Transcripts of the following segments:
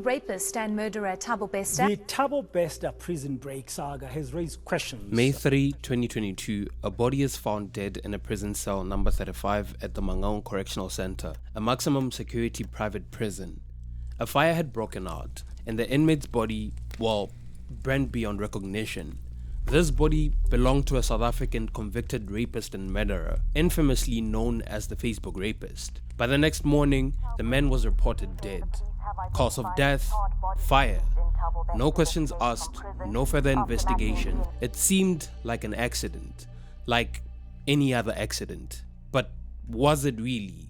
rapist and murderer Thabo Bester. The Thabo Bester prison break saga has raised questions. May 3, 2022, a body is found dead in a prison cell number 35 at the Mangaung Correctional Center, a maximum security private prison. A fire had broken out, and the inmate's body, burned beyond recognition. This body belonged to a South African convicted rapist and murderer, infamously known as the Facebook Rapist. By the next morning, the man was reported dead. Cause of death, fire. No questions asked, no further investigation. It seemed like an accident, like any other accident. But was it really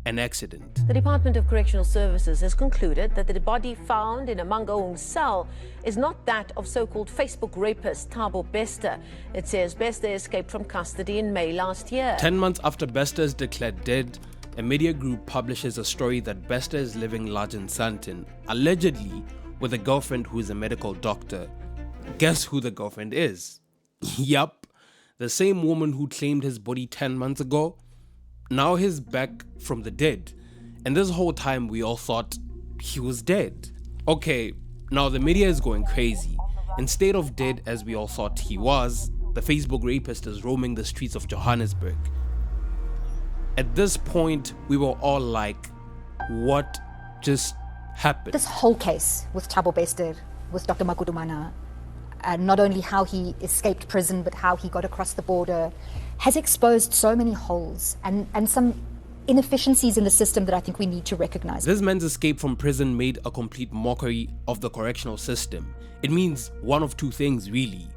an accident? The Department of Correctional Services has concluded that the body found in a Mangaung cell is not that of so-called Facebook rapist Thabo Bester. It says Bester escaped from custody in May last year. 10 months after Bester is declared dead, a media group publishes a story that Bester is living large in Sandton, allegedly with a girlfriend who is a medical doctor. Guess who the girlfriend is? Yup, the same woman who claimed his body 10 months ago. Now he's back from the dead, and this whole time we all thought he was dead. Okay, now the media is going crazy. Instead of dead as we all thought he was, the Facebook rapist is roaming the streets of Johannesburg. At this point, we were all like, what just happened? This whole case with Thabo Bester, with Dr. Makudumana, not only how he escaped prison, but how he got across the border, has exposed so many holes and some inefficiencies in the system that I think we need to recognize. This man's escape from prison made a complete mockery of the correctional system. It means one of two things, really.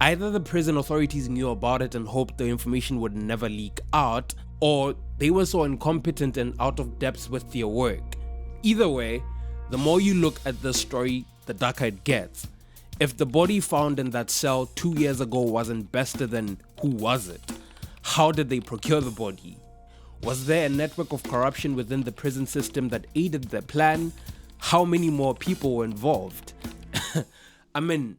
Either the prison authorities knew about it and hoped the information would never leak out, or they were so incompetent and out of depth with their work. Either way, the more you look at this story, the darker it gets. If the body found in that cell 2 years ago wasn't Bester, then who was it? How did they procure the body? Was there a network of corruption within the prison system that aided their plan? How many more people were involved? I mean,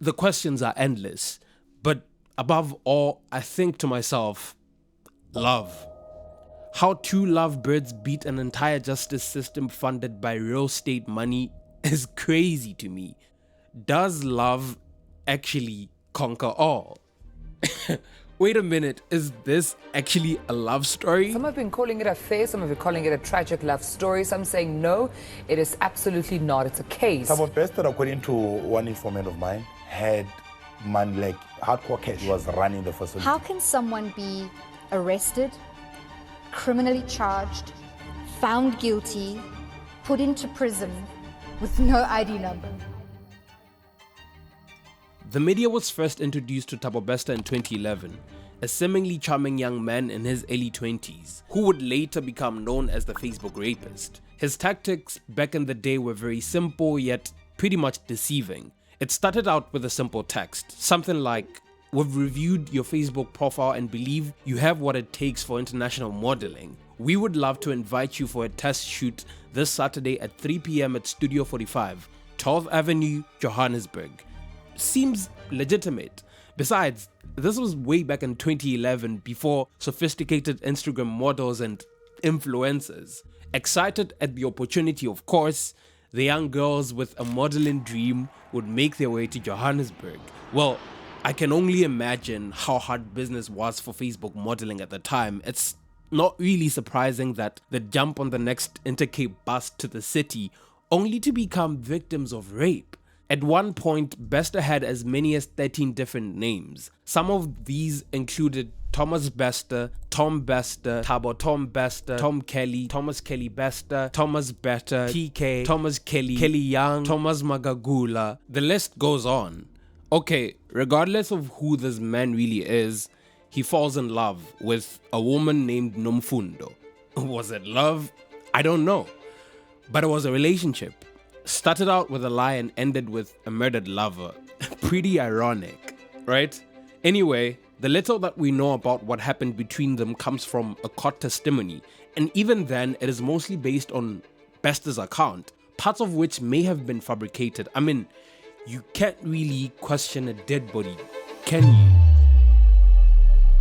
the questions are endless. But above all, I think to myself, love. How two lovebirds beat an entire justice system funded by real estate money is crazy to me. Does love actually conquer all? Wait a minute, is this actually a love story? Some have been calling it a affair, some have been calling it a tragic love story, some saying no, it is absolutely not, it's a case. Thabo Bester, according to one informant of mine, had money, like hardcore cash. He was running the facility. How can someone be arrested, criminally charged, found guilty, put into prison with no ID number? The media was first introduced to Thabo Bester in 2011, a seemingly charming young man in his early 20s, who would later become known as the Facebook Rapist. His tactics back in the day were very simple yet pretty much deceiving. It started out with a simple text, something like, "We've reviewed your Facebook profile and believe you have what it takes for international modeling. We would love to invite you for a test shoot this Saturday at 3 p.m. at Studio 45, 12th Avenue, Johannesburg." Seems legitimate. Besides, this was way back in 2011 before sophisticated Instagram models and influencers. Excited at the opportunity, of course, the young girls with a modeling dream would make their way to Johannesburg. Well, I can only imagine how hard business was for Facebook modeling at the time. It's not really surprising that they jump on the next Intercape bus to the city only to become victims of rape. At one point, Bester had as many as 13 different names. Some of these included Thomas Bester, Tom Bester, Thabo Tom Bester, Tom Kelly, Thomas Kelly Bester, Thomas Better, TK, Thomas Kelly, Kelly Young, Thomas Magagula. The list goes on. Okay, regardless of who this man really is, he falls in love with a woman named Nomfundo. Was it love? I don't know. But it was a relationship. Started out with a lie and ended with a murdered lover. Pretty ironic, right? Anyway, the little that we know about what happened between them comes from a court testimony, and even then, it is mostly based on Bester's account, parts of which may have been fabricated. I mean, you can't really question a dead body, can you?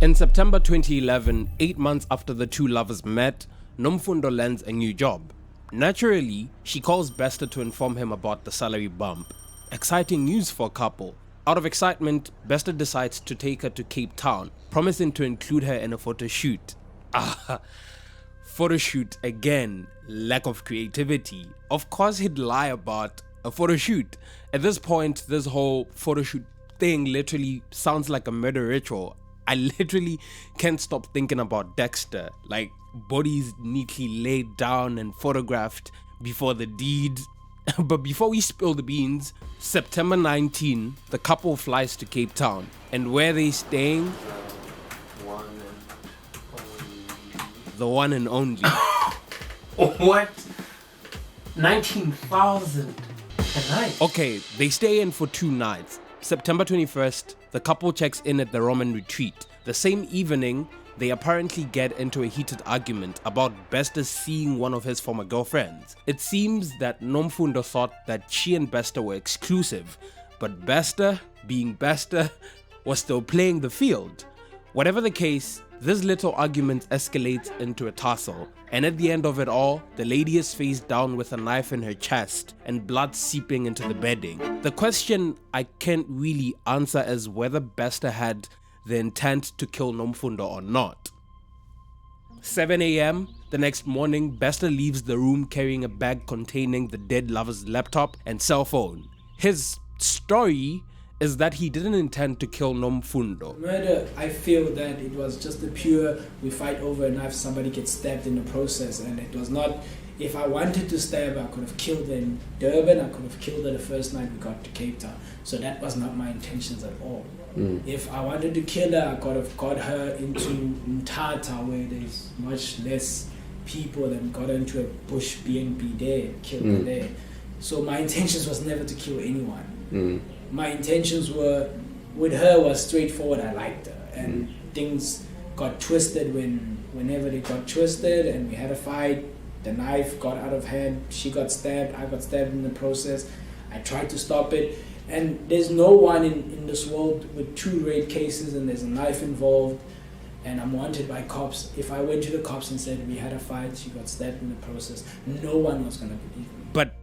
In September 2011, 8 months after the two lovers met, Nomfundo lands a new job. Naturally, she calls Bester to inform him about the salary bump. Exciting news for a couple. Out of excitement, Bester decides to take her to Cape Town, promising to include her in a photo shoot. Photo shoot again, lack of creativity. Of course he'd lie about a photo shoot. At this point, this whole photo shoot thing literally sounds like a murder ritual. I literally can't stop thinking about Dexter, like bodies neatly laid down and photographed before the deed. But before we spill the beans, September 19, the couple flies to Cape Town. And where they staying? The one and only. What? 19,000 a night? Okay, they stay in for 2 nights. September 21st, the couple checks in at the Roman retreat. The same evening, they apparently get into a heated argument about Bester seeing one of his former girlfriends. It seems that Nomfundo thought that she and Bester were exclusive, but Bester, being Bester, was still playing the field. Whatever the case, this little argument escalates into a tussle, and at the end of it all, the lady is face down with a knife in her chest and blood seeping into the bedding. The question I can't really answer is whether Bester had the intent to kill Nomfundo or not. 7 a.m. the next morning, Bester leaves the room carrying a bag containing the dead lover's laptop and cell phone. His story is that he didn't intend to kill Nomfundo. Murder, I feel that it was just a pure, we fight over a knife, somebody gets stabbed in the process, and it was not, if I wanted to stab her, I could have killed her in Durban, I could have killed her the first night we got to Cape Town. So that was not my intentions at all. If I wanted to kill her, I could have got her into Mthatha, where there's much less people, and got her into a bush BNB there, killed her there. So my intentions was never to kill anyone. My intentions were, with her, was straightforward. I liked her, and things got twisted whenever they got twisted, and we had a fight. The knife got out of hand. She got stabbed. I got stabbed in the process. I tried to stop it, and there's no one in this world with 2 rape cases, and there's a knife involved, and I'm wanted by cops. If I went to the cops and said we had a fight, she got stabbed in the process, no one was gonna believe me. But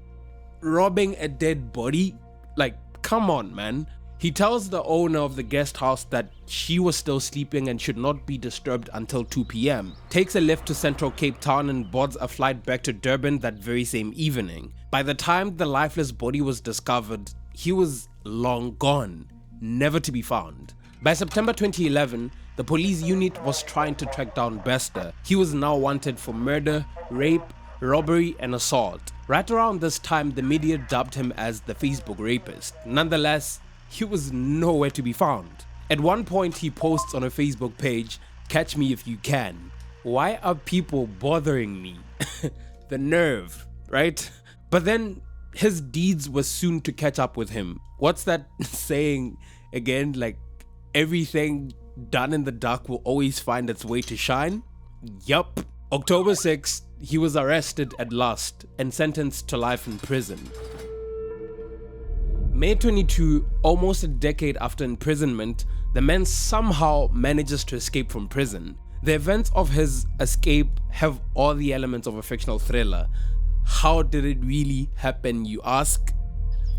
robbing a dead body? Like, come on, man. He tells the owner of the guest house that she was still sleeping and should not be disturbed until 2 p.m. Takes a lift to central Cape Town and boards a flight back to Durban that very same evening. By the time the lifeless body was discovered, he was long gone, never to be found. By September 2011, the police unit was trying to track down Bester. He was now wanted for murder, rape, robbery and assault. Right around this time, the media dubbed him as the Facebook Rapist. Nonetheless, he was nowhere to be found. At one point, he posts on a Facebook page, "Catch me if you can. Why are people bothering me?" The nerve, right? But then his deeds were soon to catch up with him. What's that saying again? Like, everything done in the dark will always find its way to shine? Yup. October 6th, he was arrested at last and sentenced to life in prison. May 22, almost a decade after imprisonment, the man somehow manages to escape from prison. The events of his escape have all the elements of a fictional thriller. How did it really happen, you ask?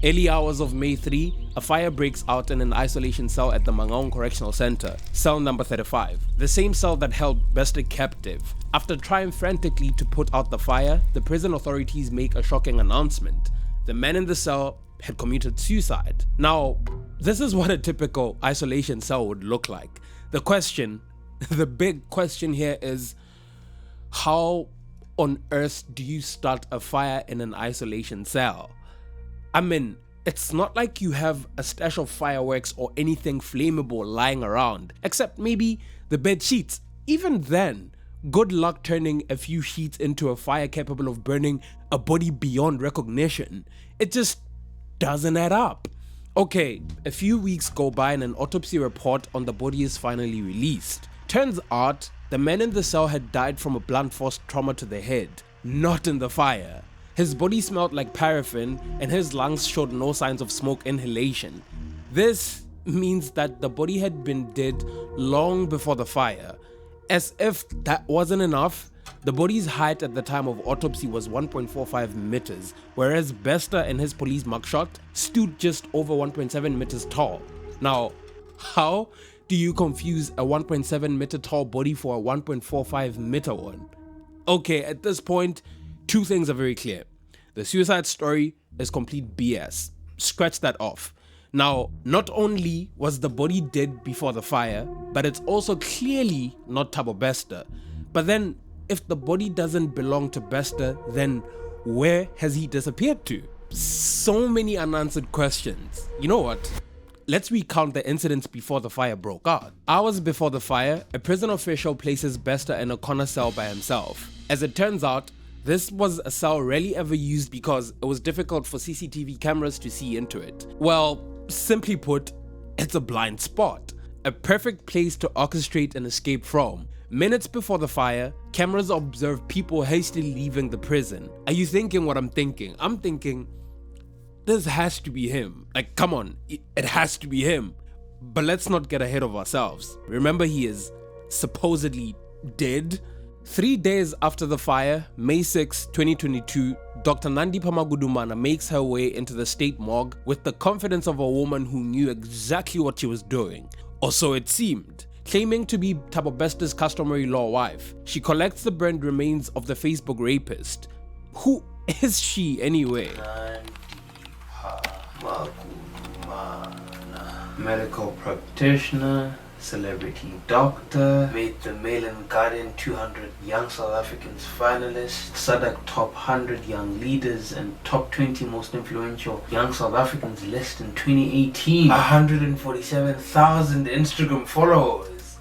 Early hours of May 3, a fire breaks out in an isolation cell at the Mangaung Correctional Center, cell number 35, the same cell that held Bester captive. After trying frantically to put out the fire, the prison authorities make a shocking announcement. The man in the cell had committed suicide. Now, this is what a typical isolation cell would look like. The question, the big question here is, how on earth do you start a fire in an isolation cell? I mean, it's not like you have a stash of fireworks or anything flammable lying around, except maybe the bed sheets. Even then, good luck turning a few sheets into a fire capable of burning a body beyond recognition. It just doesn't add up. Okay, a few weeks go by and an autopsy report on the body is finally released. Turns out, the man in the cell had died from a blunt force trauma to the head, not in the fire. His body smelled like paraffin and his lungs showed no signs of smoke inhalation. This means that the body had been dead long before the fire. As if that wasn't enough, The body's height at the time of autopsy was 1.45 meters, whereas Bester in his police mugshot stood just over 1.7 meters tall. Now, how do you confuse a 1.7 meter tall body for a 1.45 meter one? Okay, at this point, two things are very clear. The suicide story is complete BS. Scratch that off. Now, not only was the body dead before the fire, but it's also clearly not Thabo Bester. But then, if the body doesn't belong to Bester, then where has he disappeared to? So many unanswered questions. You know what? Let's recount the incidents before the fire broke out. Hours before the fire, a prison official places Bester in a corner cell by himself. As it turns out, this was a cell rarely ever used because it was difficult for CCTV cameras to see into it. Well, simply put, it's a blind spot. A perfect place to orchestrate an escape from. Minutes before the fire, cameras observed people hastily leaving the prison. Are you thinking what I'm thinking? I'm thinking, this has to be him. Like, come on, it has to be him. But let's not get ahead of ourselves. Remember, he is supposedly dead. 3 days after the fire, May 6, 2022, Dr. Nandipha Magudumana makes her way into the state morgue with the confidence of a woman who knew exactly what she was doing. Or so it seemed. Claiming to be Thabo Bester's customary law wife, she collects the burned remains of the Facebook rapist. Who is she anyway? Medical practitioner, celebrity doctor, made the Mail and Guardian 200 Young South Africans finalists, SADC Top 100 Young Leaders and Top 20 Most Influential Young South Africans list in 2018. 147,000 Instagram followers.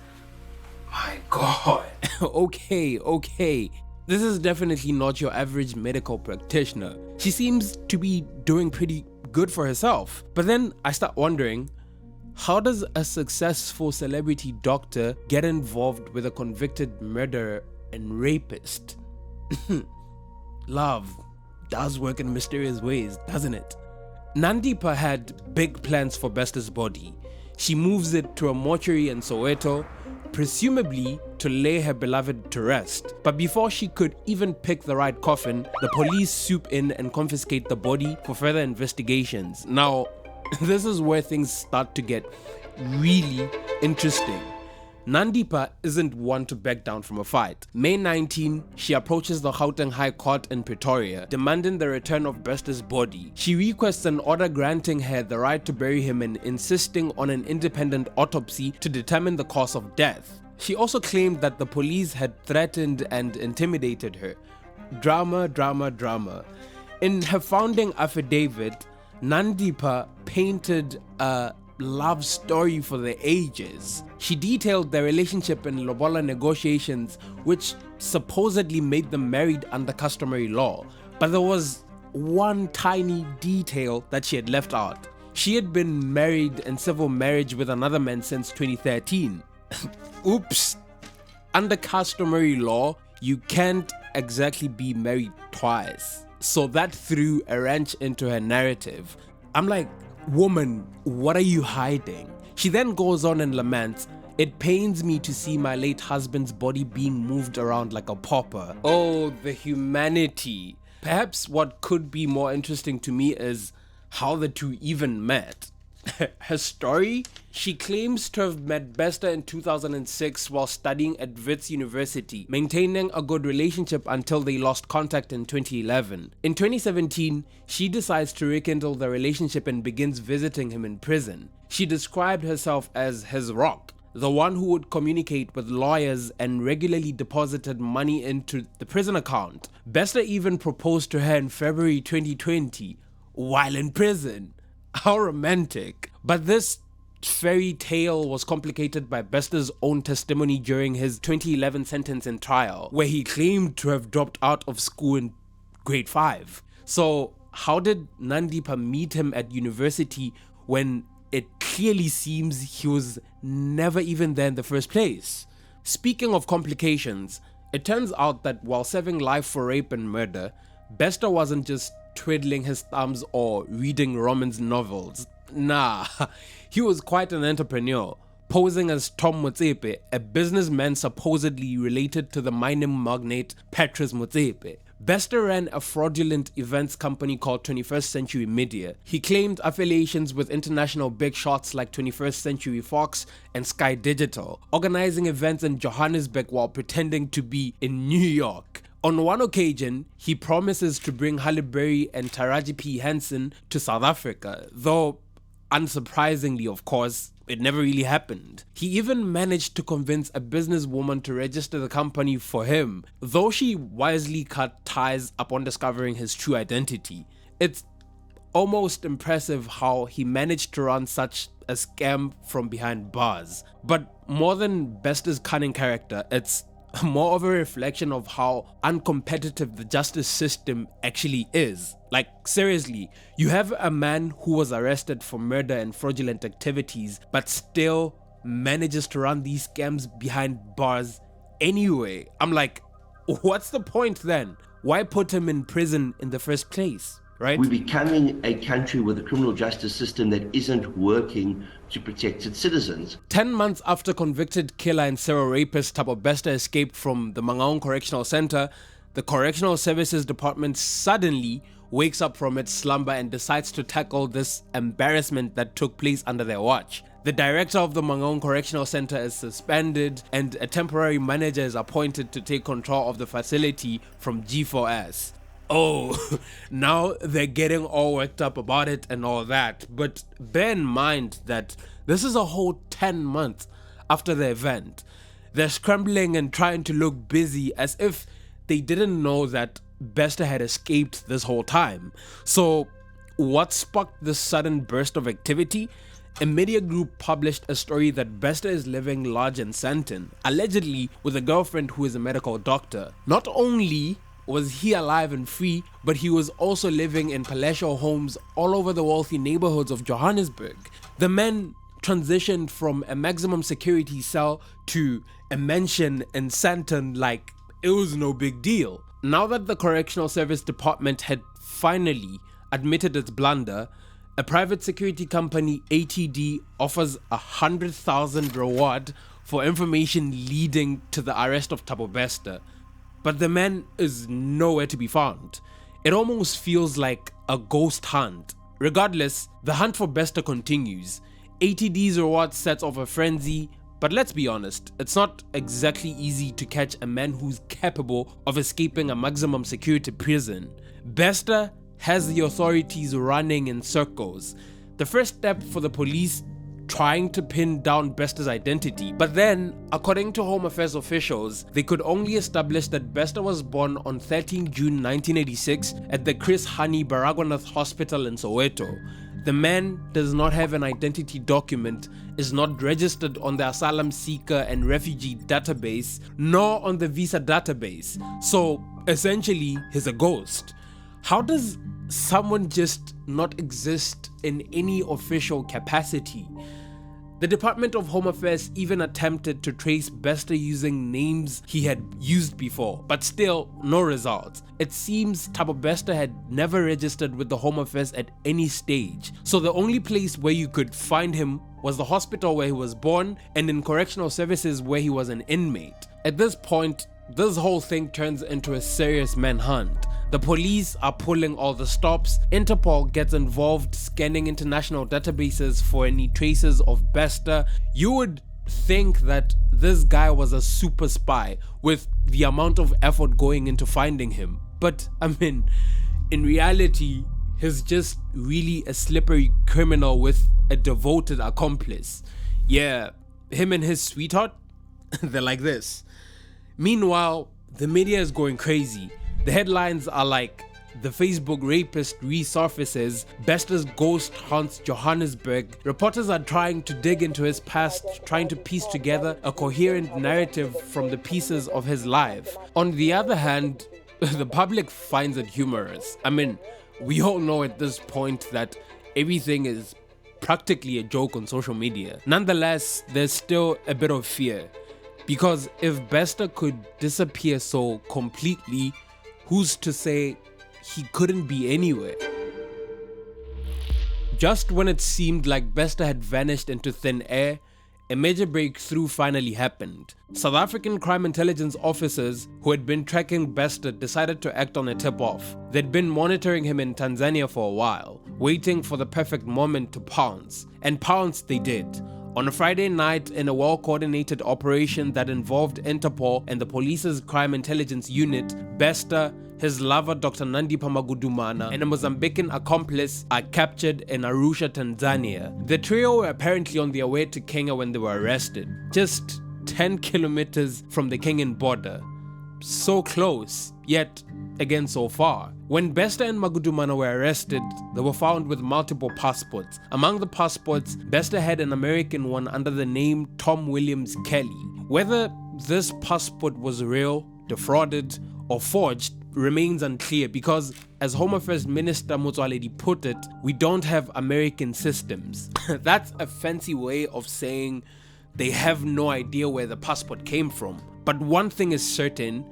My God. Okay. This is definitely not your average medical practitioner. She seems to be doing pretty good for herself. But then I start wondering, how does a successful celebrity doctor get involved with a convicted murderer and rapist? Love does work in mysterious ways, doesn't it? Nandipha had big plans for Bester's body. She moves it to a mortuary in Soweto, presumably to lay her beloved to rest. But before she could even pick the right coffin, the police swoop in and confiscate the body for further investigations. Now, this is where things start to get really interesting. Nandipha isn't one to back down from a fight. May 19, she approaches the Gauteng High Court in Pretoria, demanding the return of Bester's body. She requests an order granting her the right to bury him and insisting on an independent autopsy to determine the cause of death. She also claimed that the police had threatened and intimidated her. Drama. In her founding affidavit, Nandipha painted a love story for the ages. She detailed their relationship in lobola negotiations, which supposedly made them married under customary law. But there was one tiny detail that she had left out. She had been married in civil marriage with another man since 2013. Oops. Under customary law, you can't exactly be married twice. So that threw a wrench into her narrative. I'm like, woman, what are you hiding? She then goes on and laments, "It pains me to see my late husband's body being moved around like a pauper." Oh, the humanity. Perhaps what could be more interesting to me is how the two even met. Her story? She claims to have met Bester in 2006 while studying at Wits University, maintaining a good relationship until they lost contact in 2011. In 2017, she decides to rekindle the relationship and begins visiting him in prison. She described herself as his rock, the one who would communicate with lawyers and regularly deposited money into the prison account. Bester even proposed to her in February 2020 while in prison. How romantic. But this fairy tale was complicated by Bester's own testimony during his 2011 sentencing trial, where he claimed to have dropped out of school in grade 5. So how did Nandipha meet him at university when it clearly seems he was never even there in the first place? Speaking of complications, it turns out that while serving life for rape and murder, Bester wasn't just twiddling his thumbs or reading romance novels. Nah, he was quite an entrepreneur, posing as Tom Motsepe, a businessman supposedly related to the mining magnate Patrice Motsepe. Bester ran a fraudulent events company called 21st Century Media. He claimed affiliations with international big shots like 21st Century Fox and Sky Digital, organizing events in Johannesburg while pretending to be in New York. On one occasion, he promises to bring Halle Berry and Taraji P. Henson to South Africa, though unsurprisingly, of course, it never really happened. He even managed to convince a businesswoman to register the company for him, though she wisely cut ties upon discovering his true identity. It's almost impressive how he managed to run such a scam from behind bars. But more than Bester's cunning character, it's more of a reflection of how uncompetitive the justice system actually is. Like, seriously, you have a man who was arrested for murder and fraudulent activities, but still manages to run these scams behind bars anyway. I'm like, what's the point then? Why put him in prison in the first place? Right? We're becoming a country with a criminal justice system that isn't working to protect its citizens. 10 months after convicted killer and serial rapist Thabo Bester escaped from the Mangaung Correctional Center, the Correctional Services Department suddenly wakes up from its slumber and decides to tackle this embarrassment that took place under their watch. The director of the Mangaung Correctional Center is suspended and a temporary manager is appointed to take control of the facility from G4S. Oh, now they're getting all worked up about it and all that, but bear in mind that this is a whole 10 months after the event. They're scrambling and trying to look busy as if they didn't know that Bester had escaped this whole time. So what sparked this sudden burst of activity? A media group published a story that Bester is living large in Sandton, allegedly with a girlfriend who is a medical doctor. Not only was he alive and free, but he was also living in palatial homes all over the wealthy neighborhoods of Johannesburg. The man transitioned from a maximum security cell to a mansion in Sandton like it was no big deal. Now that the Correctional Service Department had finally admitted its blunder, a private security company, ATD, offers 100,000 reward for information leading to the arrest of Thabo Bester. But the man is nowhere to be found. It almost feels like a ghost hunt. Regardless, the hunt for Bester continues. ATD's reward sets off a frenzy, but let's be honest, it's not exactly easy to catch a man who's capable of escaping a maximum security prison. Bester has the authorities running in circles. The first step for the police trying to pin down Bester's identity. But then, according to Home Affairs officials, they could only establish that Bester was born on 13 June 1986 at the Chris Hani Baragwanath Hospital in Soweto. The man does not have an identity document, is not registered on the asylum seeker and refugee database, nor on the visa database. So essentially, he's a ghost. How does someone just not exist in any official capacity? The Department of Home Affairs even attempted to trace Bester using names he had used before, but still no results. It seems Thabo Bester had never registered with the Home Affairs at any stage, so the only place where you could find him was the hospital where he was born and in correctional services where he was an inmate. At this point, this whole thing turns into a serious manhunt. The police are pulling all the stops, Interpol gets involved scanning international databases for any traces of Bester. You would think that this guy was a super spy with the amount of effort going into finding him. But I mean, in reality, he's just really a slippery criminal with a devoted accomplice. Yeah, him and his sweetheart, they're like this. Meanwhile, the media is going crazy. The headlines are like, the Facebook rapist resurfaces, Bester's ghost haunts Johannesburg. Reporters are trying to dig into his past, trying to piece together a coherent narrative from the pieces of his life. On the other hand, the public finds it humorous. I mean, we all know at this point that everything is practically a joke on social media. Nonetheless, there's still a bit of fear. Because if Bester could disappear so completely, who's to say he couldn't be anywhere? Just when it seemed like Bester had vanished into thin air, a major breakthrough finally happened. South African crime intelligence officers who had been tracking Bester decided to act on a tip-off. They'd been monitoring him in Tanzania for a while, waiting for the perfect moment to pounce. And pounce they did. On a Friday night, in a well-coordinated operation that involved Interpol and the police's crime intelligence unit, Bester, his lover Dr. Nandipha Magudumana, and a Mozambican accomplice are captured in Arusha, Tanzania. The trio were apparently on their way to Kenya when they were arrested, just 10 kilometers from the Kenyan border. So close, yet again so far. When Bester and Magudumana were arrested, they were found with multiple passports. Among the passports, Bester had an American one under the name Tom Williams Kelly. Whether this passport was real, defrauded, or forged remains unclear because, as Home Affairs Minister Motsoaledi put it, we don't have American systems. That's a fancy way of saying they have no idea where the passport came from. But one thing is certain,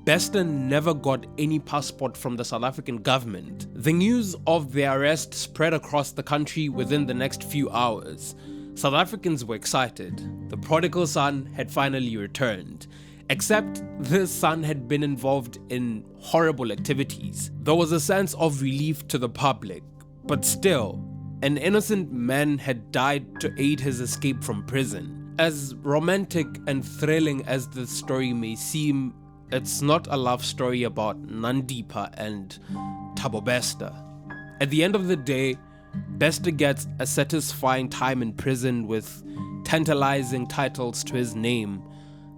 Bester never got any passport from the South African government. The news of their arrest spread across the country within the next few hours. South Africans were excited. The prodigal son had finally returned. Except this son had been involved in horrible activities. There was a sense of relief to the public, but still, an innocent man had died to aid his escape from prison. As romantic and thrilling as this story may seem, it's not a love story about Nandipha and Thabo Bester. At the end of the day, Bester gets a satisfying time in prison with tantalizing titles to his name.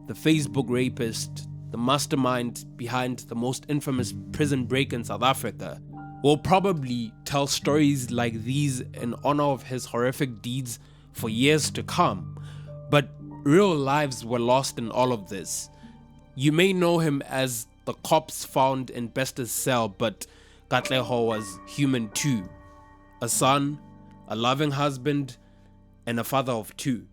The Facebook rapist, the mastermind behind the most infamous prison break in South Africa, will probably tell stories like these in honor of his horrific deeds for years to come. But real lives were lost in all of this. You may know him as the corpse found in Bester's cell, but Katleho was human too. A son, a loving husband, and a father of two.